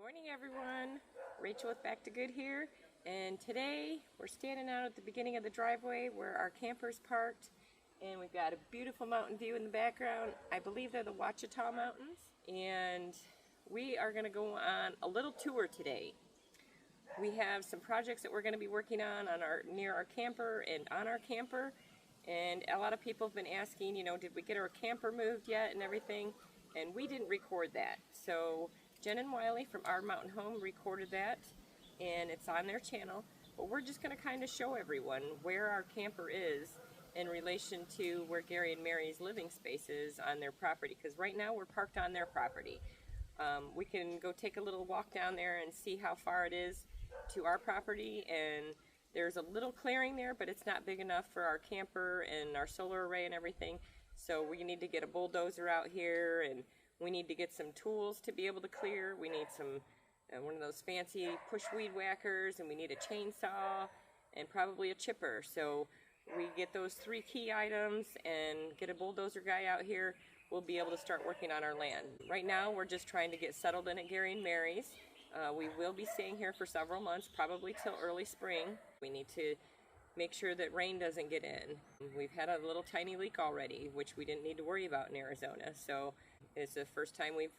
Morning everyone, Rachel with Back to Good here, and today we're standing out at the beginning of the driveway where our camper's parked, and we've got a beautiful mountain view in the background. I believe they're the Ouachita Mountains, and we are going to go on a little tour today. We have some projects that we're going to be working on near our camper and on our camper, and a lot of people have been asking, did we get our camper moved yet and everything, and we didn't record that. So Jen and Wiley from Our Mountain Home recorded that, and it's on their channel. But we're just going to kind of show everyone where our camper is in relation to where Gary and Mary's living space is on their property, because right now we're parked on their property. We can go take a little walk down there and see how far it is to our property, and there's a little clearing there, but it's not big enough for our camper and our solar array and everything. So we need to get a bulldozer out here, and we need to get some tools to be able to clear. We need some one of those fancy push weed whackers, and we need a chainsaw and probably a chipper. So we get those three key items and get a bulldozer guy out here. We'll be able to start working on our land. Right now we're just trying to get settled in at Gary and Mary's. We will be staying here for several months, probably till early spring. We need to make sure that rain doesn't get in. We've had a little tiny leak already, which we didn't need to worry about in Arizona. So it's the first time we've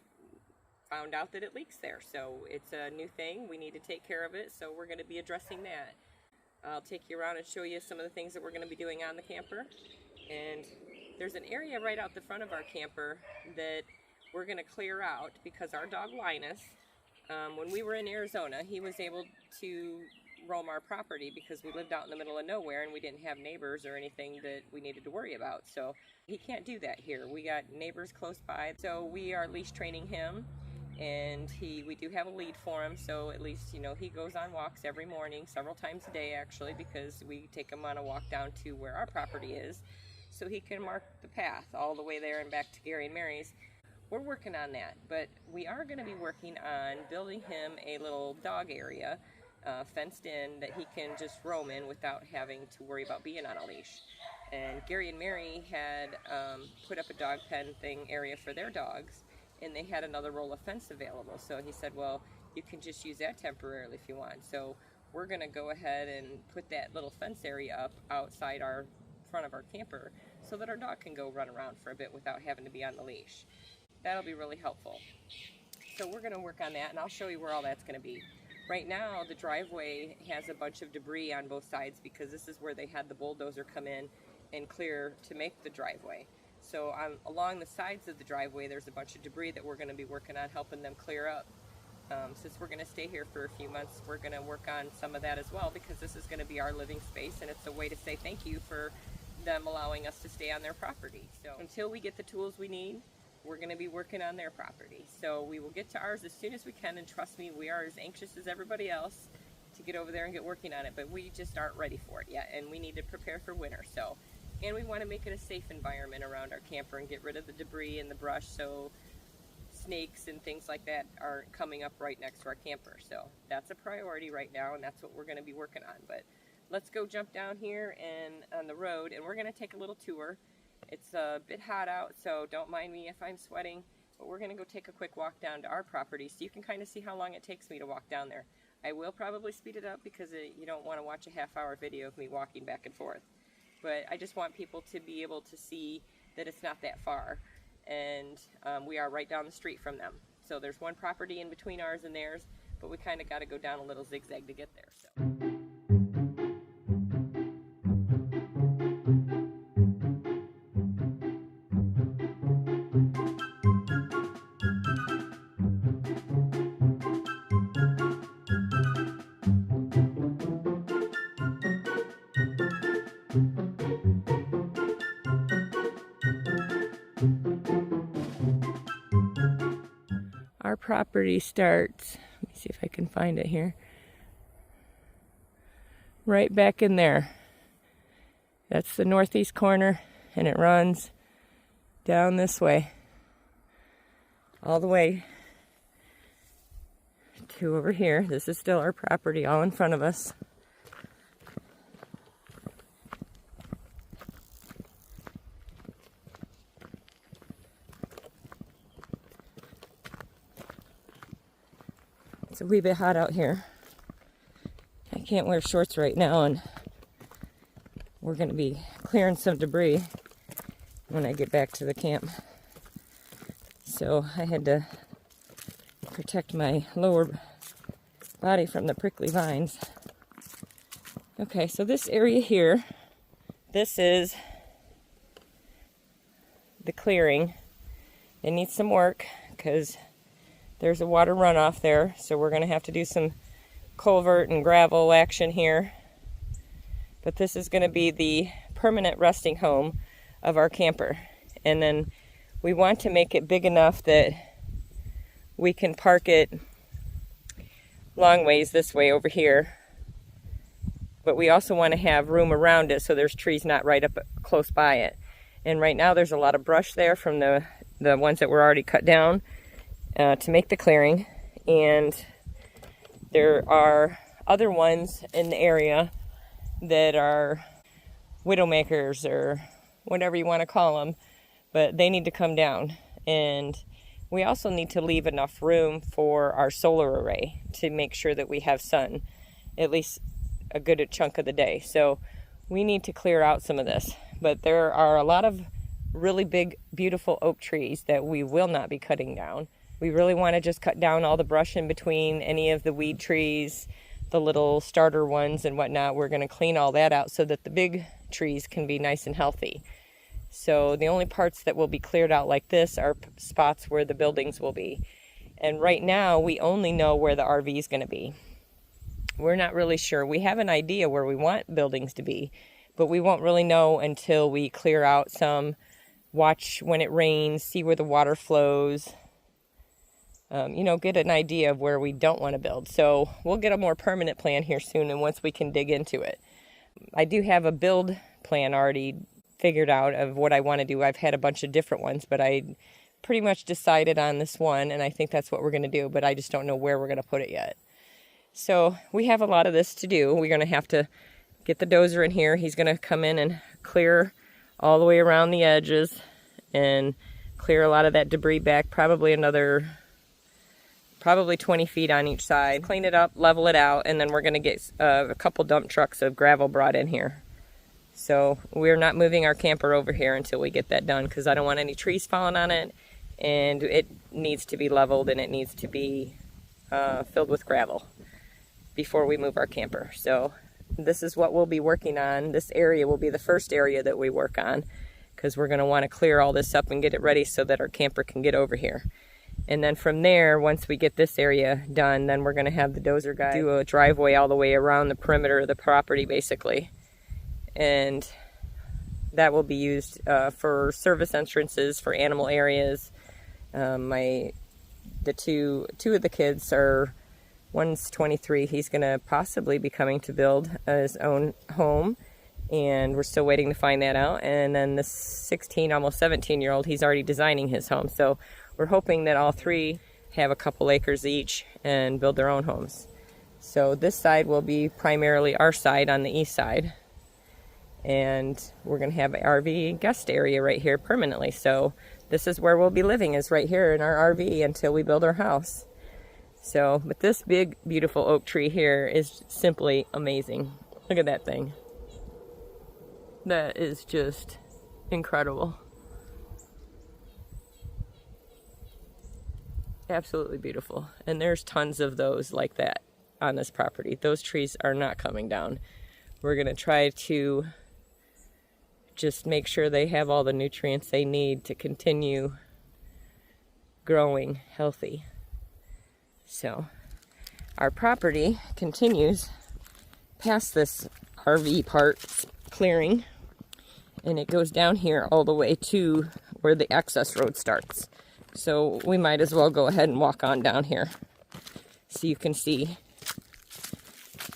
found out that it leaks there. So it's a new thing. We need to take care of it. So we're going to be addressing that. I'll take you around and show you some of the things that we're going to be doing on the camper. And there's an area right out the front of our camper that we're going to clear out because our dog Linus, when we were in Arizona, he was able to roam our property because we lived out in the middle of nowhere and we didn't have neighbors or anything that we needed to worry about. So he can't do that here. We got neighbors close by, so we are leash training him, and we do have a lead for him, so at least he goes on walks every morning, several times a day actually, because we take him on a walk down to where our property is so he can mark the path all the way there and back to Gary and Mary's. We're working on that, but we are going to be working on building him a little dog area fenced in that he can just roam in without having to worry about being on a leash. And Gary and Mary had put up a dog pen area for their dogs, and they had another roll of fence available. So he said, well, you can just use that temporarily if you want. So we're going to go ahead and put that little fence area up outside our front of our camper so that our dog can go run around for a bit without having to be on the leash. That'll be really helpful. So we're going to work on that, and I'll show you where all that's going to be. Right now, the driveway has a bunch of debris on both sides because this is where they had the bulldozer come in and clear to make the driveway. So along the sides of the driveway, there's a bunch of debris that we're going to be working on helping them clear up. Since we're going to stay here for a few months, we're going to work on some of that as well, because this is going to be our living space, and it's a way to say thank you for them allowing us to stay on their property. So until we get the tools we need, we're going to be working on their property. So we will get to ours as soon as we can, and trust me, we are as anxious as everybody else to get over there and get working on it, but we just aren't ready for it yet, and we need to prepare for winter. And we want to make it a safe environment around our camper and get rid of the debris and the brush so snakes and things like that aren't coming up right next to our camper. So that's a priority right now, and that's what we're going to be working on. But let's go jump down here and on the road, and we're going to take a little tour. It's a bit hot out, so don't mind me if I'm sweating, but we're going to go take a quick walk down to our property so you can kind of see how long it takes me to walk down there. I will probably speed it up because you don't want to watch a half-hour video of me walking back and forth. But I just want people to be able to see that it's not that far, and we are right down the street from them. So there's one property in between ours and theirs, but we kind of got to go down a little zigzag to get there. So. Our property starts, let me see if I can find it here, right back in there. That's the northeast corner, and it runs down this way, all the way to over here. This is still our property all in front of us. It's a wee bit hot out here. I can't wear shorts right now, and we're going to be clearing some debris when I get back to the camp. So I had to protect my lower body from the prickly vines. Okay, so this area here, this is the clearing. It needs some work because there's a water runoff there, so we're going to have to do some culvert and gravel action here. But this is going to be the permanent resting home of our camper. And then we want to make it big enough that we can park it long ways this way over here. But we also want to have room around it so there's trees not right up close by it. And right now there's a lot of brush there from the ones that were already cut down to make the clearing. And there are other ones in the area that are widowmakers or whatever you want to call them, but they need to come down. And we also need to leave enough room for our solar array to make sure that we have sun at least a good chunk of the day. So we need to clear out some of this. But there are a lot of really big, beautiful oak trees that we will not be cutting down. We really want to just cut down all the brush in between, any of the weed trees, the little starter ones and whatnot. We're going to clean all that out so that the big trees can be nice and healthy. So the only parts that will be cleared out like this are spots where the buildings will be. And right now we only know where the RV is going to be. We're not really sure. We have an idea where we want buildings to be, but we won't really know until we clear out some, watch when it rains, see where the water flows, get an idea of where we don't want to build. So we'll get a more permanent plan here soon, and once we can dig into it. I do have a build plan already figured out of what I want to do. I've had a bunch of different ones, but I pretty much decided on this one, and I think that's what we're going to do, but I just don't know where we're going to put it yet. So we have a lot of this to do. We're going to have to get the dozer in here. He's going to come in and clear all the way around the edges and clear a lot of that debris back, probably 20 feet on each side. Clean it up, level it out, and then we're going to get a couple dump trucks of gravel brought in here. So we're not moving our camper over here until we get that done, because I don't want any trees falling on it, and it needs to be leveled and it needs to be filled with gravel before we move our camper. So this is what we'll be working on. This area will be the first area that we work on, because we're going to want to clear all this up and get it ready so that our camper can get over here. And then from there, once we get this area done, then we're going to have the dozer guy do a driveway all the way around the perimeter of the property, basically. And that will be used for service entrances, for animal areas. The two of the kids are, one's 23. He's going to possibly be coming to build his own home, and we're still waiting to find that out. And then the 16, almost 17-year-old, he's already designing his home. So we're hoping that all three have a couple acres each and build their own homes. So this side will be primarily our side on the east side. And we're going to have an RV guest area right here permanently. So this is where we'll be living, is right here in our RV until we build our house. So, but this big, beautiful oak tree here is simply amazing. Look at that thing. That is just incredible. Absolutely beautiful. And there's tons of those like that on this property. Those trees are not coming down. We're going to try to just make sure they have all the nutrients they need to continue growing healthy. So our property continues past this RV part clearing, and it goes down here all the way to where the access road starts. So we might as well go ahead and walk on down here so you can see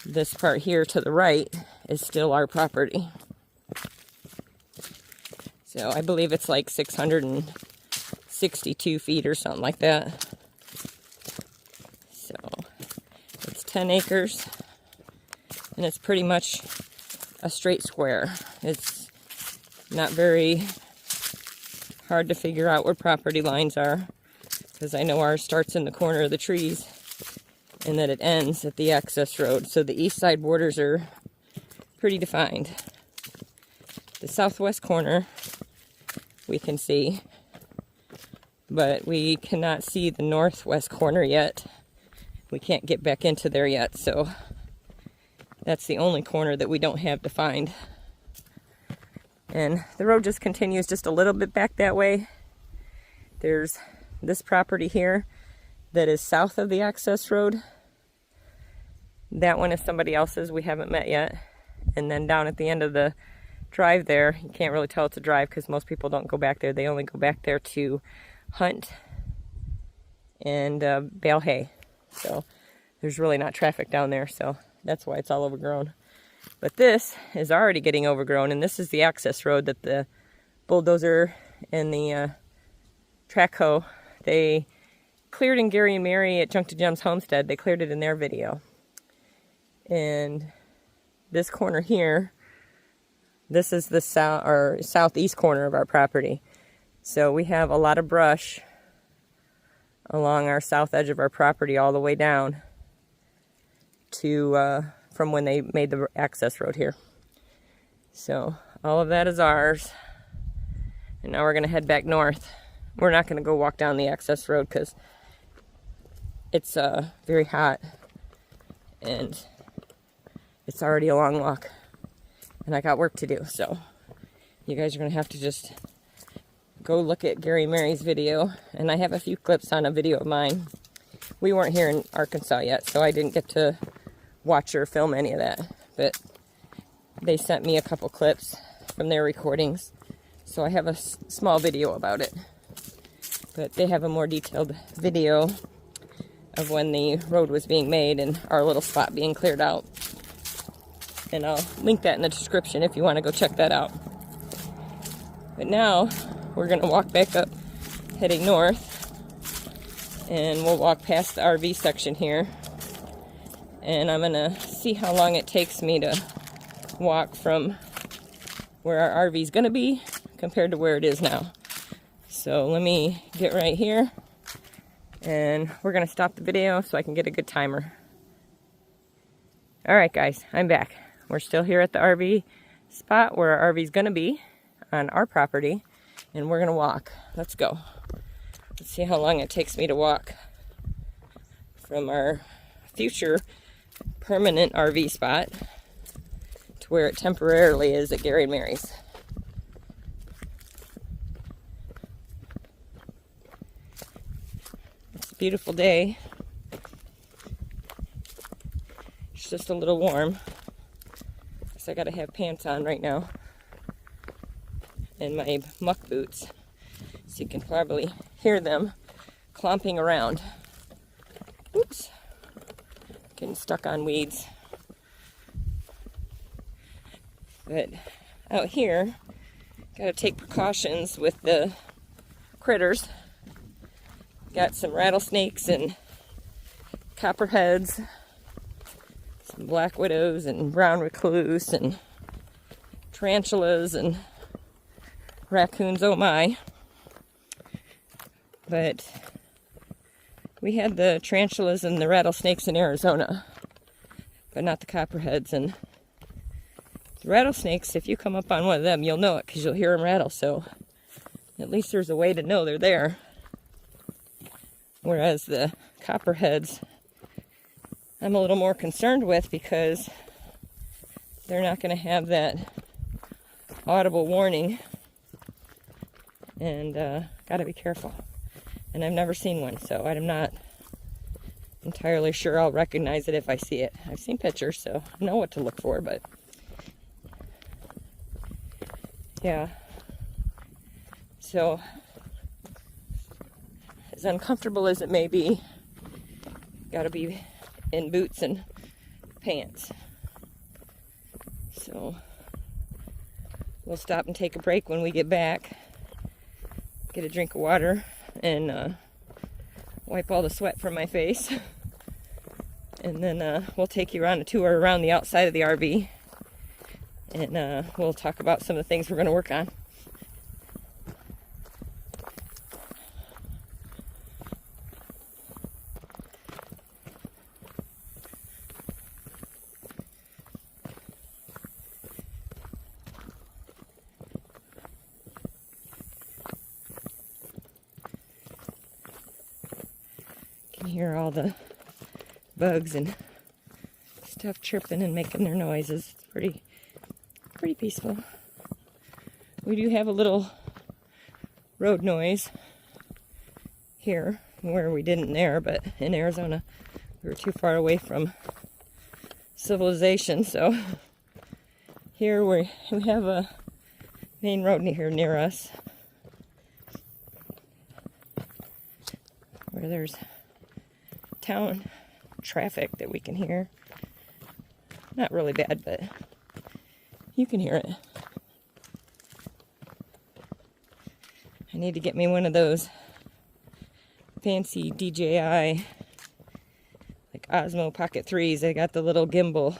this part here to the right is still our property. So I believe it's like 662 feet or something like that. So it's 10 acres, and it's pretty much a straight square. It's not very hard to figure out where property lines are, because I know ours starts in the corner of the trees and that it ends at the access road. So the east side borders are pretty defined. The southwest corner we can see, but we cannot see the northwest corner yet. We can't get back into there yet, so that's the only corner that we don't have defined. And the road just continues just a little bit back that way. There's this property here that is south of the access road. That one is somebody else's we haven't met yet. And then down at the end of the drive there, you can't really tell it's a drive because most people don't go back there. They only go back there to hunt and bale hay. So there's really not traffic down there, so that's why it's all overgrown. But this is already getting overgrown, and this is the access road that the bulldozer and the track hoe, they cleared in Gary and Mary at Junk to Gems Homestead. They cleared it in their video. And this corner here, this is the southeast corner of our property. So we have a lot of brush along our south edge of our property all the way down to from when they made the access road here. So all of that is ours. And now we're going to head back north. We're not going to go walk down the access road because it's very hot and it's already a long walk. And I got work to do, so you guys are going to have to just go look at Gary and Mary's video. And I have a few clips on a video of mine. We weren't here in Arkansas yet, so I didn't get to watch or film any of that. But they sent me a couple clips from their recordings, so I have a small video about it. But they have a more detailed video of when the road was being made and our little spot being cleared out. And I'll link that in the description if you want to go check that out. But now we're going to walk back up, heading north. And we'll walk past the RV section here. And I'm going to see how long it takes me to walk from where our RV is going to be compared to where it is now. So let me get right here. And we're going to stop the video so I can get a good timer. Alright guys, I'm back. We're still here at the RV spot where our RV is going to be on our property. And we're going to walk. Let's go. Let's see how long it takes me to walk from our future permanent RV spot to where it temporarily is at Gary and Mary's. It's a beautiful day. It's just a little warm. So I gotta have pants on right now. And my muck boots. So you can probably hear them clomping around. Oops. Getting stuck on weeds. But out here, gotta take precautions with the critters. Got some rattlesnakes and copperheads, some black widows and brown recluse and tarantulas and raccoons, oh my. But we had the tarantulas and the rattlesnakes in Arizona, but not the copperheads. And the rattlesnakes, if you come up on one of them, you'll know it because you'll hear them rattle. So at least there's a way to know they're there. Whereas the copperheads, I'm a little more concerned with because they're not going to have that audible warning. And got to be careful. And I've never seen one, so I'm not entirely sure I'll recognize it if I see it. I've seen pictures, so I know what to look for, but yeah. So, as uncomfortable as it may be, gotta be in boots and pants. So, we'll stop and take a break when we get back, get a drink of water, and wipe all the sweat from my face. And then we'll take you on a tour around the outside of the RV. And we'll talk about some of the things we're going to work on. hear all the bugs and stuff chirping and making their noises. It's pretty peaceful. We do have a little road noise here where we didn't there, but in Arizona we were too far away from civilization, so here we have a main road near us where there's town traffic that we can hear. Not really bad, but you can hear it. I need to get me one of those fancy DJI like Osmo Pocket 3s. They got the little gimbal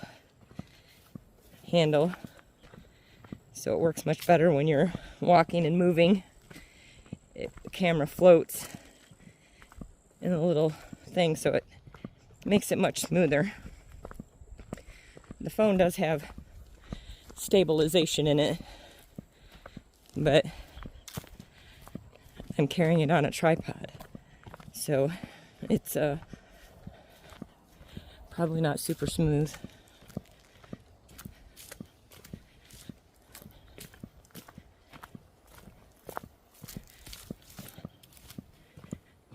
handle, so it works much better when you're walking and moving. The camera floats in a little thing, so it makes it much smoother. The phone does have stabilization in it, but I'm carrying it on a tripod, so it's probably not super smooth.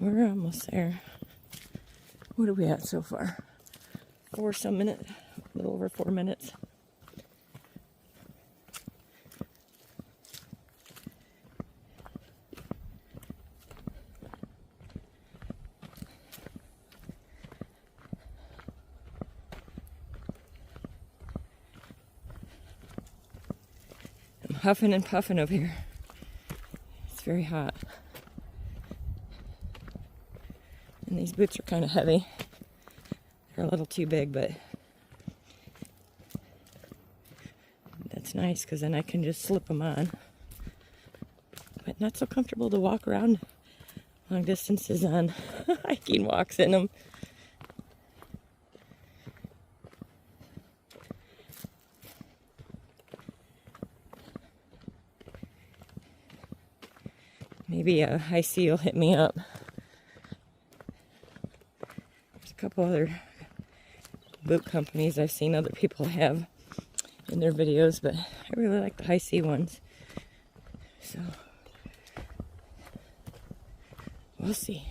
We're almost there. What are we at so far? 4 some minutes, a little over 4 minutes. I'm huffing and puffing over here. It's very hot. And these boots are kind of heavy. They're a little too big, but that's nice because then I can just slip them on. But not so comfortable to walk around long distances on hiking walks in them. Maybe a high sea will hit me up. There's a couple other boot companies I've seen other people have in their videos, but I really like the high sea ones. So we'll see.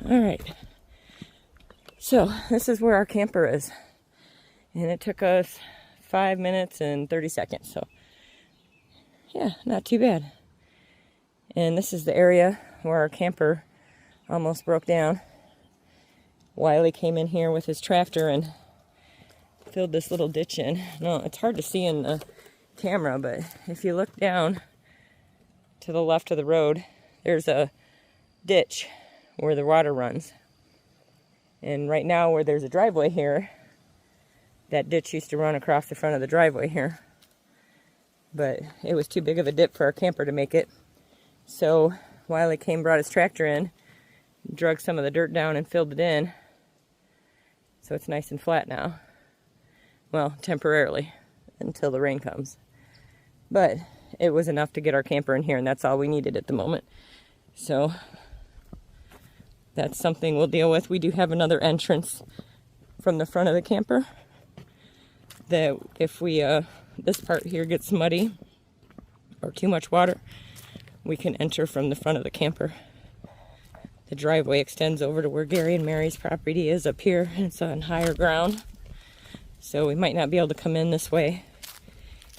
Alright. So this is where our camper is. And it took us 5 minutes and 30 seconds. So yeah, not too bad. And this is the area where our camper almost broke down. Wiley came in here with his tractor and filled this little ditch in. No, it's hard to see in the camera, but if you look down to the left of the road, there's a ditch where the water runs. And right now where there's a driveway here, that ditch used to run across the front of the driveway here. But it was too big of a dip for our camper to make it. So Wiley came, brought his tractor in, drug some of the dirt down and filled it in. So it's nice and flat now. Well, temporarily, until the rain comes. But it was enough to get our camper in here, and that's all we needed at the moment. So that's something we'll deal with. We do have another entrance from the front of the camper that if we, this part here gets muddy or too much water, we can enter from the front of the camper. The driveway extends over to where Gary and Mary's property is up here, and it's on higher ground. So we might not be able to come in this way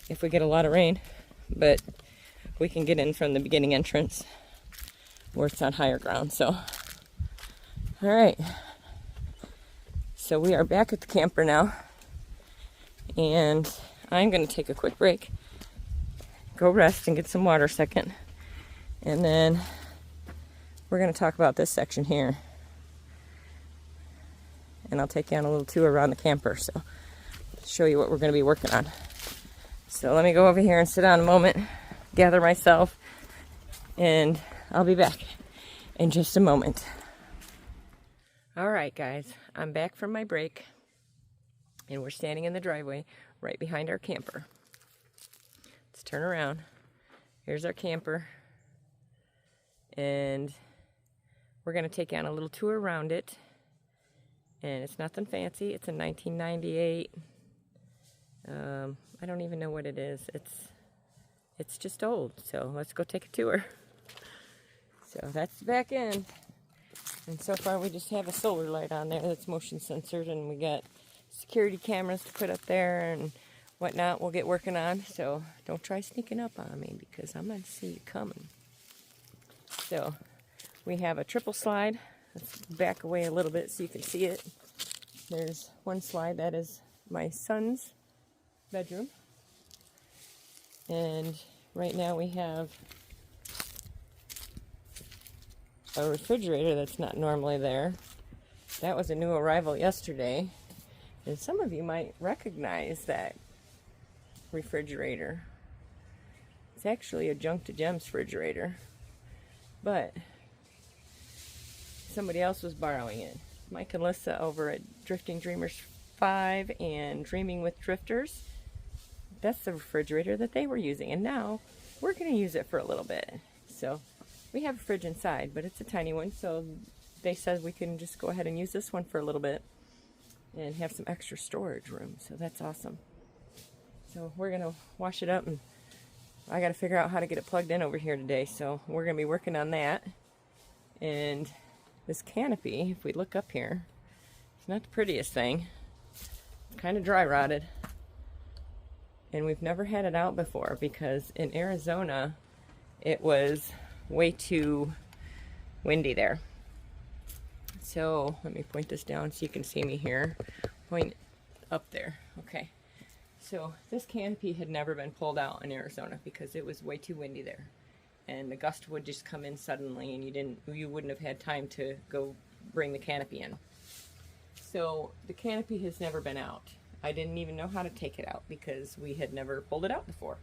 if we get a lot of rain, but we can get in from the beginning entrance where it's on higher ground. So, all right. So we are back at the camper now, and I'm going to take a quick break, go rest and get some water a second, and then we're going to talk about this section here. And I'll take you on a little tour around the camper, so show you what we're going to be working on. So let me go over here and sit down a moment, gather myself, and I'll be back in just a moment. Alright guys, I'm back from my break, and we're standing in the driveway right behind our camper. Let's turn around. Here's our camper, and we're going to take you on a little tour around it. And it's nothing fancy. It's a 1998. I don't even know what it is. It's just old. So let's go take a tour. So that's the back end. And so far we just have a solar light on there that's motion censored, and we got security cameras to put up there and whatnot we'll get working on. So don't try sneaking up on me because I'm going to see you coming. So we have a triple slide. Let's back away a little bit so you can see it. There's one slide that is my son's bedroom. And right now we have a refrigerator that's not normally there. That was a new arrival yesterday. And some of you might recognize that refrigerator. It's actually a Junk to Gems refrigerator. But somebody else was borrowing it. Mike and Lissa over at Drifting Dreamers 5 and Dreaming with Drifters. That's the refrigerator that they were using. And now we're going to use it for a little bit. So we have a fridge inside, but it's a tiny one. So they said we can just go ahead and use this one for a little bit and have some extra storage room. So that's awesome. So we're going to wash it up, and I got to figure out how to get it plugged in over here today. So we're going to be working on that. And this canopy, if we look up here, it's not the prettiest thing. It's kind of dry rotted. And we've never had it out before because in Arizona it was way too windy there. So let me point this down so you can see me here. Point up there. Okay. So this canopy had never been pulled out in Arizona because it was way too windy there. And the gust would just come in suddenly, and you wouldn't have had time to go bring the canopy in. So the canopy has never been out. I didn't even know how to take it out because we had never pulled it out before.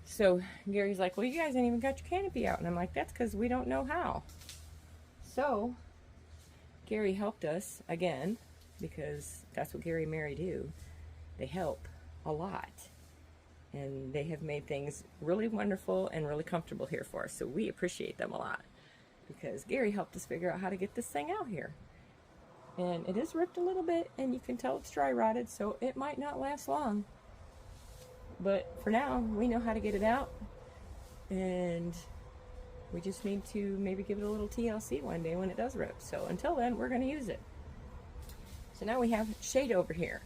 So Gary's like, well, you guys ain't even got your canopy out. And I'm like, that's because we don't know how. So Gary helped us again, because that's what Gary and Mary do. They help a lot. And they have made things really wonderful and really comfortable here for us. So we appreciate them a lot, because Gary helped us figure out how to get this thing out here. And it is ripped a little bit, and you can tell it's dry rotted, so it might not last long. But for now, we know how to get it out. And we just need to maybe give it a little TLC one day when it does rip. So until then, we're going to use it. So now we have shade over here.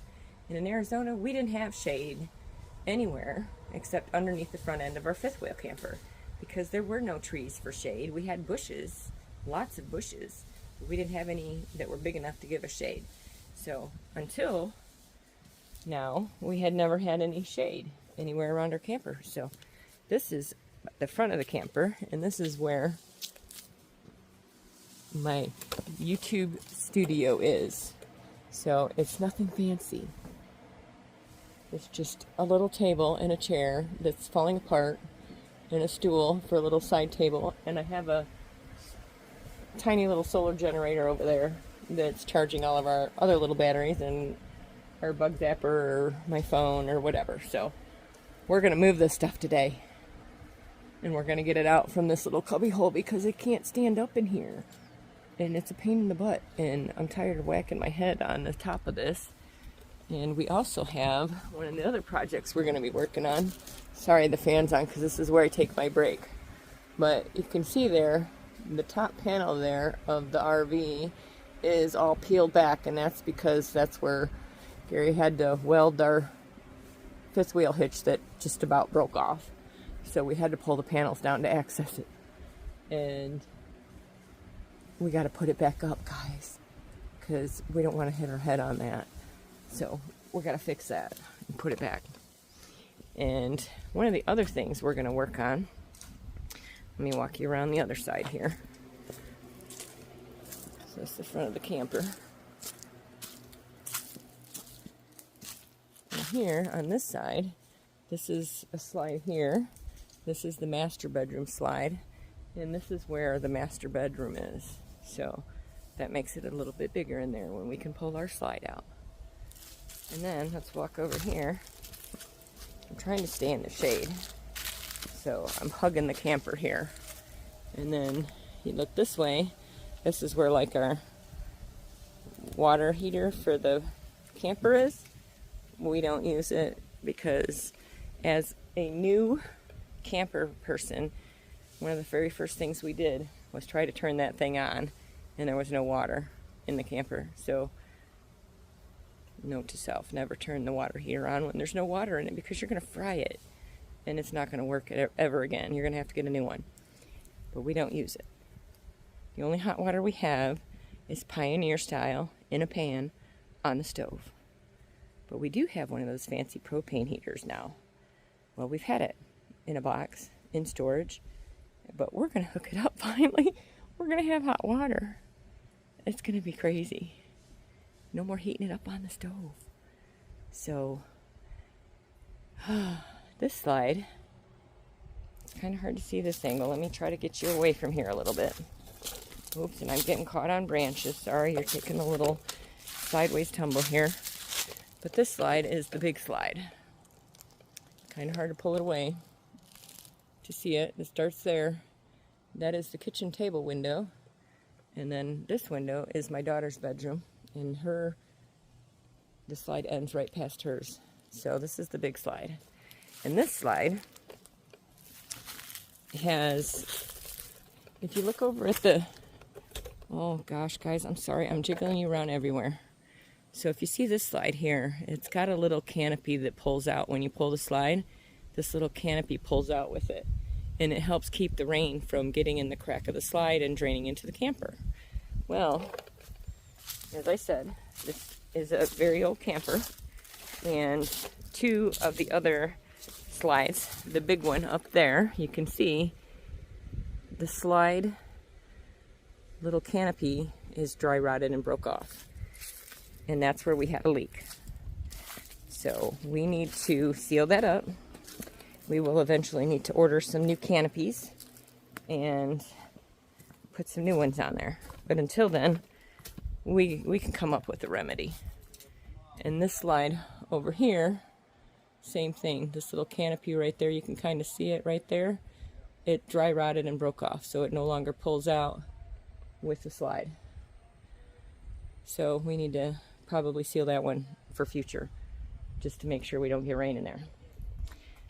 And in Arizona, we didn't have shade anywhere except underneath the front end of our fifth wheel camper, because there were no trees for shade. We had bushes, lots of bushes. But we didn't have any that were big enough to give us shade. So until now, we had never had any shade anywhere around our camper. So this is the front of the camper, and this is where my YouTube studio is. So it's nothing fancy. It's just a little table and a chair that's falling apart, and a stool for a little side table, and I have a tiny little solar generator over there that's charging all of our other little batteries and our bug zapper or my phone or whatever. So we're going to move this stuff today, and we're going to get it out from this little cubby hole because it can't stand up in here, and it's a pain in the butt, and I'm tired of whacking my head on the top of this. And we also have one of the other projects we're going to be working on. Sorry, the fan's on because this is where I take my break. But you can see there, the top panel there of the RV is all peeled back, and that's because that's where Gary had to weld our fifth wheel hitch that just about broke off. So we had to pull the panels down to access it. And we got to put it back up, guys, because we don't want to hit our head on that. So we're going to fix that and put it back. And one of the other things we're going to work on, let me walk you around the other side here. So that's the front of the camper. And here on this side, this is a slide here. This is the master bedroom slide. And this is where the master bedroom is. So that makes it a little bit bigger in there when we can pull our slide out. And then let's walk over here. I'm trying to stay in the shade, so I'm hugging the camper here. And then you look this way, This is where like our water heater for the camper is. We don't use it because as a new camper person, one of the very first things we did was try to turn that thing on, and there was no water in the camper. So note to self, never turn the water heater on when there's no water in it, because you're going to fry it and it's not going to work ever again. You're going to have to get a new one. But we don't use it. The only hot water we have is Pioneer style in a pan on the stove. But we do have one of those fancy propane heaters now. Well, we've had it in a box in storage, but we're going to hook it up finally. We're going to have hot water. It's going to be crazy. No more heating it up on the stove. So, this slide, it's kind of hard to see this angle. Let me try to get you away from here a little bit. Oops, and I'm getting caught on branches. Sorry, you're taking a little sideways tumble here. But this slide is the big slide. Kind of hard to pull it away to see it. It starts there. That is the kitchen table window. And then this window is my daughter's bedroom. And the slide ends right past hers. So this is the big slide. And this slide has, if you look over at the, oh gosh guys, I'm sorry, I'm jiggling you around everywhere. So if you see this slide here, it's got a little canopy that pulls out when you pull the slide. This little canopy pulls out with it. And it helps keep the rain from getting in the crack of the slide and draining into the camper. Well, as I said, this is a very old camper, and two of the other slides, the big one up there, you can see the slide little canopy is dry rotted and broke off, and that's where we had a leak. So we need to seal that up. We will eventually need to order some new canopies and put some new ones on there, but until then we can come up with a remedy. And this slide over here, same thing. This little canopy right there, you can kind of see it right there. It dry rotted and broke off, so it no longer pulls out with the slide. So we need to probably seal that one for future, just to make sure we don't get rain in there.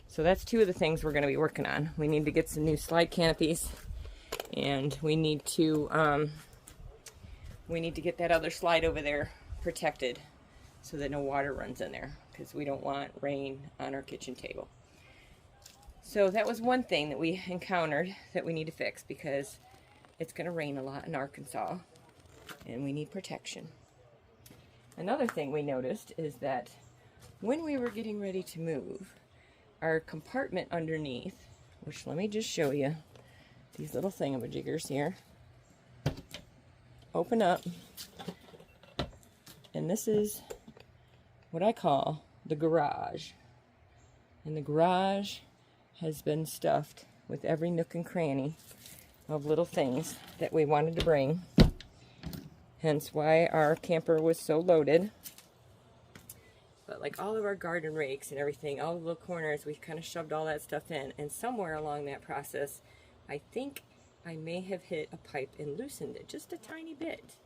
So that's two of the things we're going to be working on. We need to get some new slide canopies, and we need to get that other slide over there protected so that no water runs in there, because we don't want rain on our kitchen table. So that was one thing that we encountered that we need to fix, because it's going to rain a lot in Arkansas and we need protection. Another thing we noticed is that when we were getting ready to move, our compartment underneath, which let me just show you, these little thingamajiggers here, open up, and this is what I call the garage. And the garage has been stuffed with every nook and cranny of little things that we wanted to bring, hence why our camper was so loaded. But like all of our garden rakes and everything, all the little corners, we've kind of shoved all that stuff in, and somewhere along that process I think I may have hit a pipe and loosened it just a tiny bit.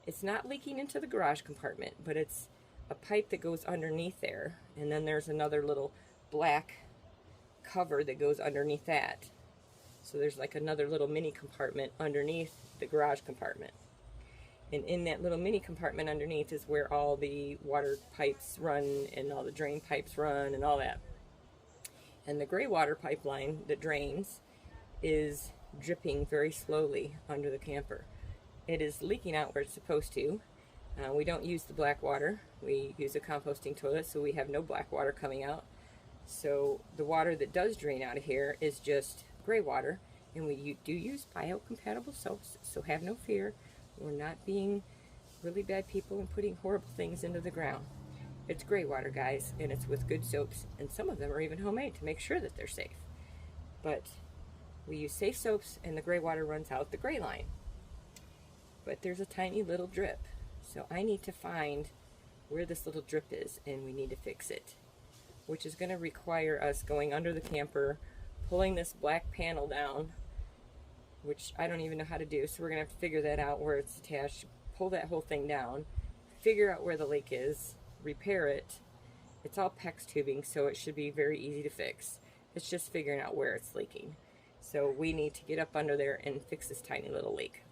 It's not leaking into the garage compartment, but it's a pipe that goes underneath there, and then there's another little black cover that goes underneath that. So there's like another little mini compartment underneath the garage compartment. And in that little mini compartment underneath is where all the water pipes run and all the drain pipes run and all that. And the gray water pipeline that drains is dripping very slowly under the camper. It is leaking out where it's supposed to. We don't use the black water. We use a composting toilet, so we have no black water coming out. So the water that does drain out of here is just gray water, and we do use biocompatible soaps, so have no fear. We're not being really bad people and putting horrible things into the ground. It's gray water, guys, and it's with good soaps, and some of them are even homemade to make sure that they're safe. But we use safe soaps, and the gray water runs out the gray line. But there's a tiny little drip, so I need to find where this little drip is, and we need to fix it, which is going to require us going under the camper, pulling this black panel down, which I don't even know how to do. So we're gonna have to figure that out, where it's attached, pull that whole thing down, figure out where the leak is, repair it. It's all PEX tubing, so it should be very easy to fix. It's just figuring out where it's leaking. So we need to get up under there and fix this tiny little leak.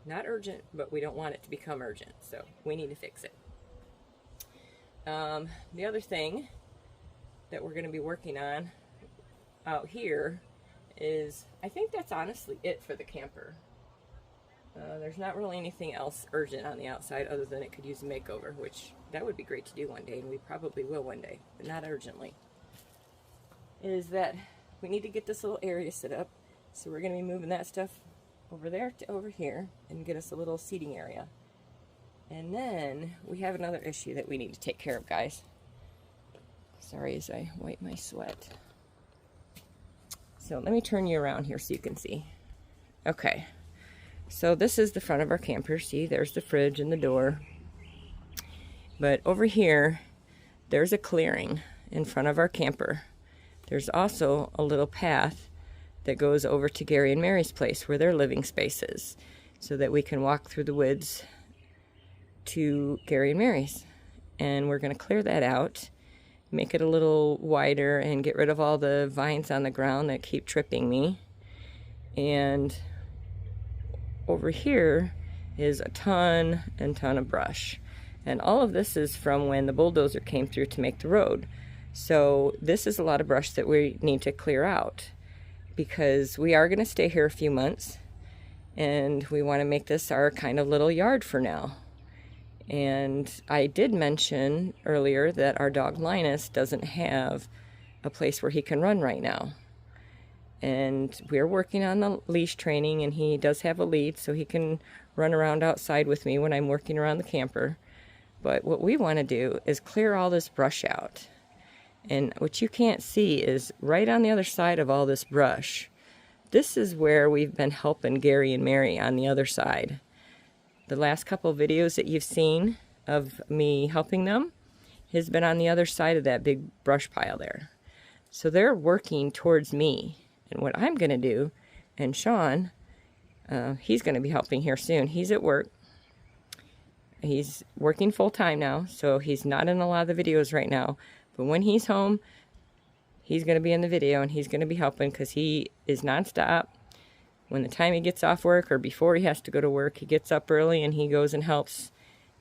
Not urgent, but we don't want it to become urgent, so we need to fix it. The other thing that we're going to be working on out here is, I think that's honestly it for the camper. There's not really anything else urgent on the outside other than it could use a makeover, which that would be great to do one day, and we probably will one day, but not urgently. Is that we need to get this little area set up, so we're going to be moving that stuff over there to over here and get us a little seating area. And then we have another issue that we need to take care of, guys. Sorry as I wipe my sweat. So let me turn you around here so you can see. Okay, so this is the front of our camper. See, there's the fridge and the door. But over here, there's a clearing in front of our camper. There's also a little path that goes over to Gary and Mary's place, where their living space is, so that we can walk through the woods to Gary and Mary's. And we're going to clear that out, make it a little wider, and get rid of all the vines on the ground that keep tripping me. And over here is a ton of brush. And all of this is from when the bulldozer came through to make the road. So this is a lot of brush that we need to clear out, because we are going to stay here a few months, and we want to make this our kind of little yard for now. And I did mention earlier that our dog Linus doesn't have a place where he can run right now. And we're working on the leash training, and he does have a lead, so he can run around outside with me when I'm working around the camper. But what we want to do is clear all this brush out. And what you can't see is right on the other side of all this brush. This is where we've been helping Gary and Mary on the other side. The last couple of videos that you've seen of me helping them has been on the other side of that big brush pile there. So they're working towards me. And what I'm going to do, and Sean, he's going to be helping here soon. He's at work. He's working full-time now, so he's not in a lot of the videos right now. But when he's home, he's going to be in the video, and he's going to be helping, because he is nonstop. When the time he gets off work or before he has to go to work, he gets up early and he goes and helps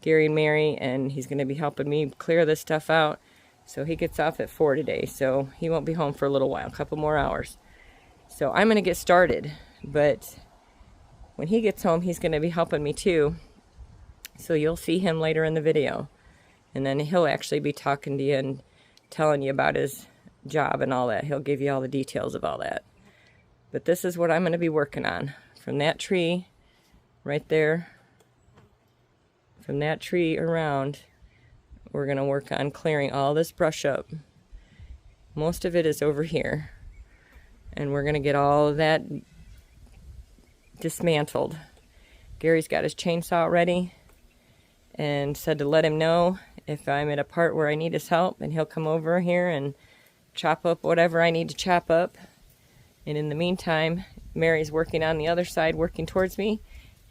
Gary and Mary, and he's going to be helping me clear this stuff out. So he gets off at 4 today, so he won't be home for a little while, a couple more hours. So I'm going to get started, but when he gets home, he's going to be helping me too. So you'll see him later in the video, and then he'll actually be talking to you and telling you about his job and all that. He'll give you all the details of all that. But this is what I'm going to be working on. From that tree right there, from that tree around, we're going to work on clearing all this brush up. Most of it is over here. And we're going to get all of that dismantled. Gary's got his chainsaw ready and said to let him know if I'm at a part where I need his help, and he'll come over here and chop up whatever I need to chop up. And in the meantime, Mary's working on the other side, working towards me,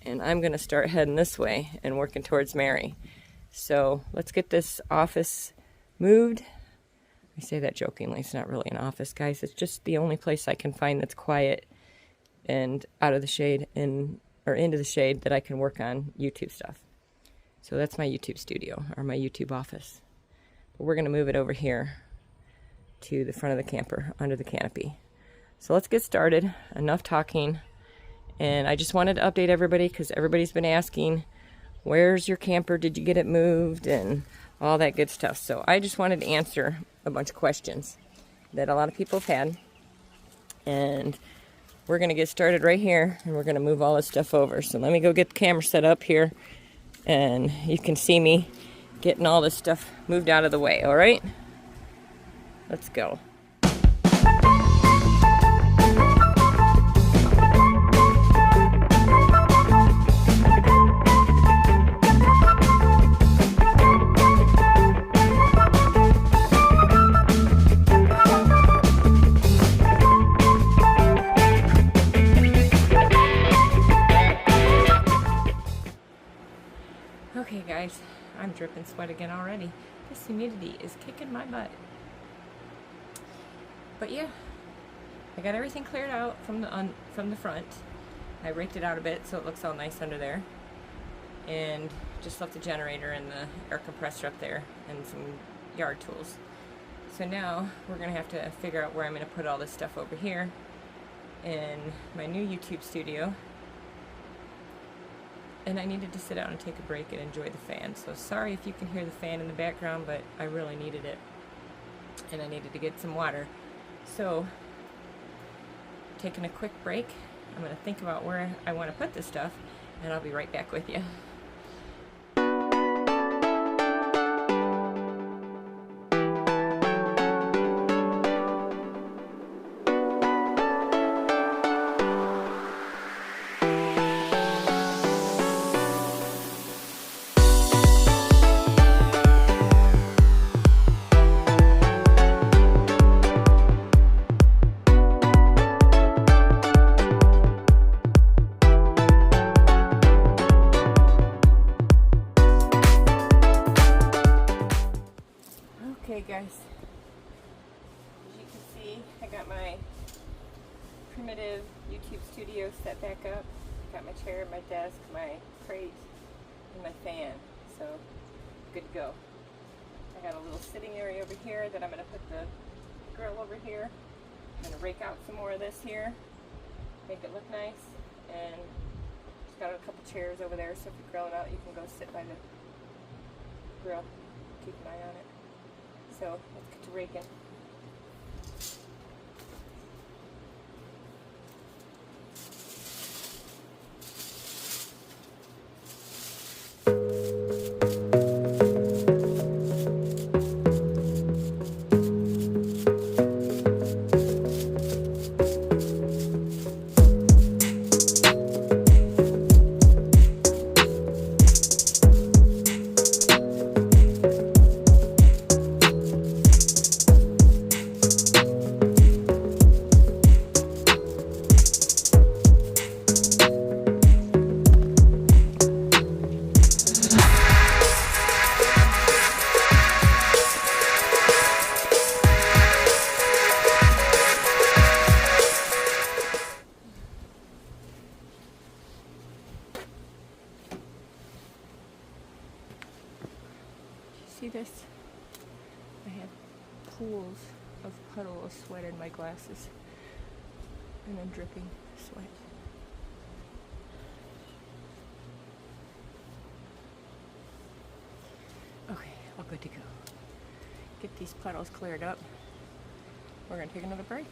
and I'm going to start heading this way and working towards Mary. So let's get this office moved. I say that jokingly. It's not really an office, guys. It's just the only place I can find that's quiet and out of the shade or into the shade that I can work on YouTube stuff. So that's my YouTube studio, or my YouTube office. But we're going to move it over here to the front of the camper, under the canopy. So let's get started. Enough talking. And I just wanted to update everybody, because everybody's been asking, where's your camper? Did you get it moved? And all that good stuff. So I just wanted to answer a bunch of questions that a lot of people have had. And we're going to get started right here, and we're going to move all this stuff over. So let me go get the camera set up here, and you can see me getting all this stuff moved out of the way, all right? Let's go. Okay guys, I'm dripping sweat again already. This humidity is kicking my butt. But yeah, I got everything cleared out from the front. I raked it out a bit so it looks all nice under there. And just left the generator and the air compressor up there and some yard tools. So now we're gonna have to figure out where I'm gonna put all this stuff over here in my new YouTube studio. And I needed to sit down and take a break and enjoy the fan. So sorry if you can hear the fan in the background, but I really needed it. And I needed to get some water. So, taking a quick break, I'm going to think about where I want to put this stuff, and I'll be right back with you. Okay guys, as you can see, I got my primitive YouTube studio set back up. Got my chair, my desk, my crate, and my fan, so good to go. I got a little sitting area over here that I'm going to put the grill over here. I'm going to rake out some more of this here, make it look nice, and just got a couple chairs over there, so if you're grilling out, you can go sit by the grill, keep an eye on it. So let's get to raking. See this? I have pools of puddle of sweat in my glasses, and I'm dripping sweat. Okay, all good to go. Get these puddles cleared up. We're gonna take another break.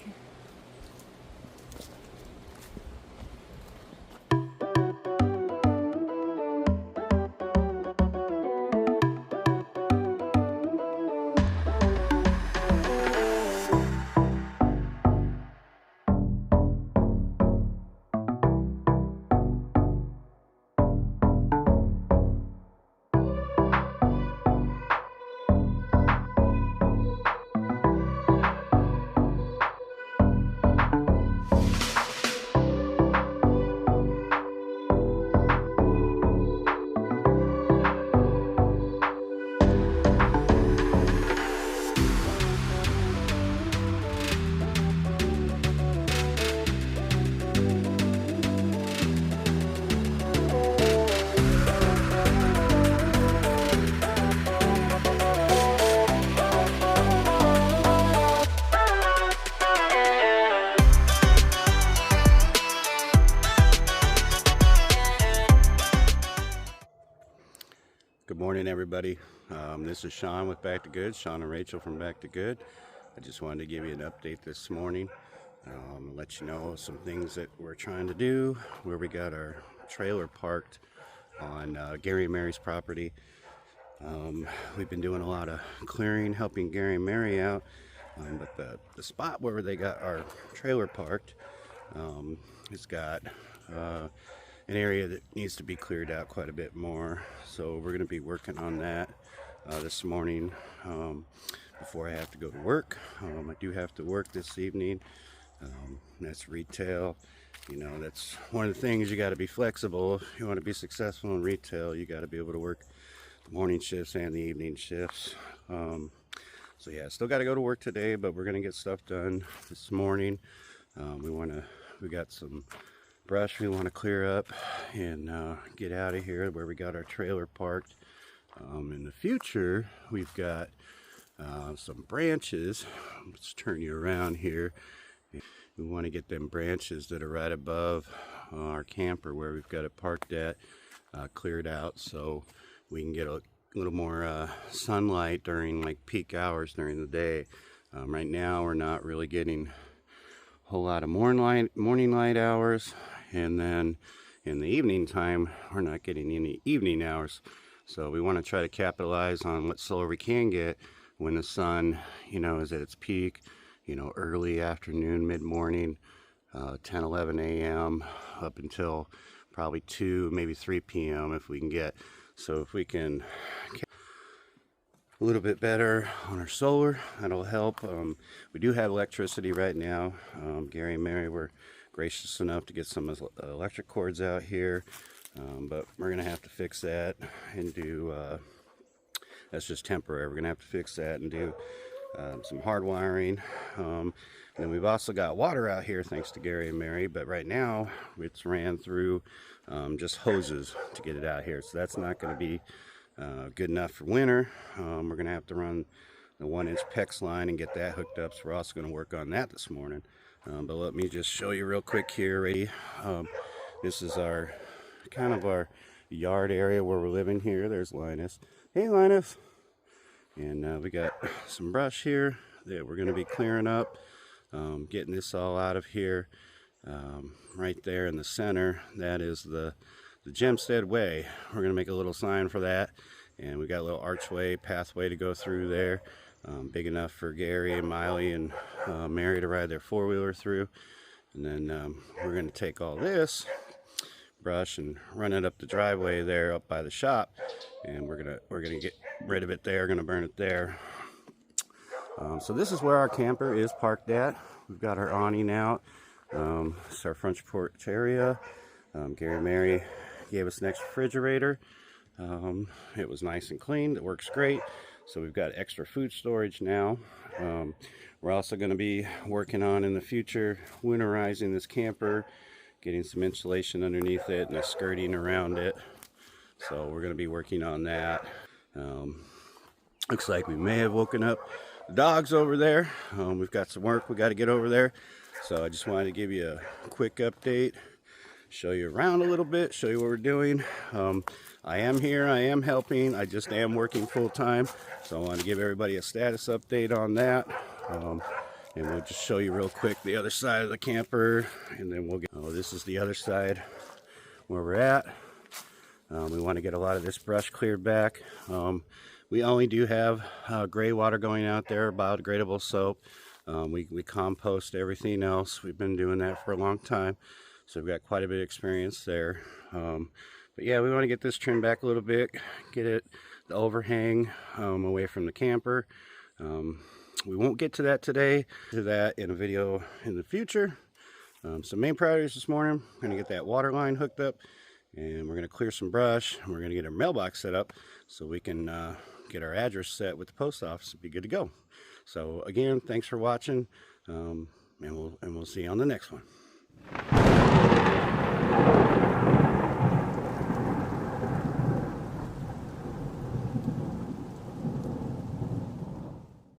Good morning, everybody. This is Sean with Back to Good, Sean and Rachel from Back to Good. I just wanted to give you an update this morning, let you know some things that we're trying to do, where we got our trailer parked on Gary and Mary's property. We've been doing a lot of clearing, helping Gary and Mary out, but the spot where they got our trailer parked has got an area that needs to be cleared out quite a bit more, so we're going to be working on that this morning before I have to go to work. I do have to work this evening. That's retail, You know, that's one of the things. You got to be flexible. If you want to be successful in retail, you got to be able to work the morning shifts and the evening shifts. So yeah, still got to go to work today, but we're gonna get stuff done this morning. We got some brush we want to clear up and get out of here where we got our trailer parked. In the future, we've got some branches. Let's turn you around here. We want to get them branches that are right above our camper where we've got it parked at cleared out, so we can get a little more sunlight during like peak hours during the day. Right now we're not really getting a whole lot of morning light hours, and then in the evening time we're not getting any evening hours. So we want to try to capitalize on what solar we can get when the sun, you know, is at its peak, you know, early afternoon, mid-morning, 10, 11 a.m. up until probably 2, maybe 3 p.m. if we can get. So if we can a little bit better on our solar, that'll help. We do have electricity right now. Gary and Mary were gracious enough to get some electric cords out here, but we're gonna have to fix that and do that's just temporary. We're gonna have to fix that and do some hard wiring. And we've also got water out here thanks to Gary and Mary, but right now it's ran through just hoses to get it out here, so that's not going to be good enough for winter. We're going to have to run the 1-inch PEX line and get that hooked up, so we're also going to work on that this morning. But let me just show you real quick here. Ready? This is our kind of our yard area where we're living here. There's Linus. Hey Linus. And we got some brush here that we're going to be clearing up, getting this all out of here. Right there in the center, that is the Jemstead way. We're going to make a little sign for that, and we got a little archway pathway to go through there, big enough for Gary and Wiley and Mary to ride their 4-wheeler through. And then we're going to take all this brush and run it up the driveway there up by the shop, and we're gonna get rid of it there, gonna burn it there. So this is where our camper is parked at. We've got our awning out. This is our front porch area. Gary and Mary gave us an extra refrigerator. It was nice and clean. It works great. So we've got extra food storage now. We're also going to be working on in the future winterizing this camper, getting some insulation underneath it and a skirting around it. So we're going to be working on that. Looks like we may have woken up the dogs over there. We've got some work we got to get over there. So I just wanted to give you a quick update, show you around a little bit, show you what we're doing. I am here, I am helping, I just am working full time. So I want to give everybody a status update on that. And we'll just show you real quick the other side of the camper, and then we'll get, this is the other side where we're at. We want to get a lot of this brush cleared back. We only do have gray water going out there, biodegradable soap. We compost everything else. We've been doing that for a long time, so we've got quite a bit of experience there. But yeah, we want to get this trimmed back a little bit, get it the overhang away from the camper. We won't get to that today, to that in a video in the future. So main priorities this morning, we're going to get that water line hooked up, and we're going to clear some brush, and we're going to get our mailbox set up so we can get our address set with the post office and be good to go. So again, thanks for watching, and we'll see you on the next one.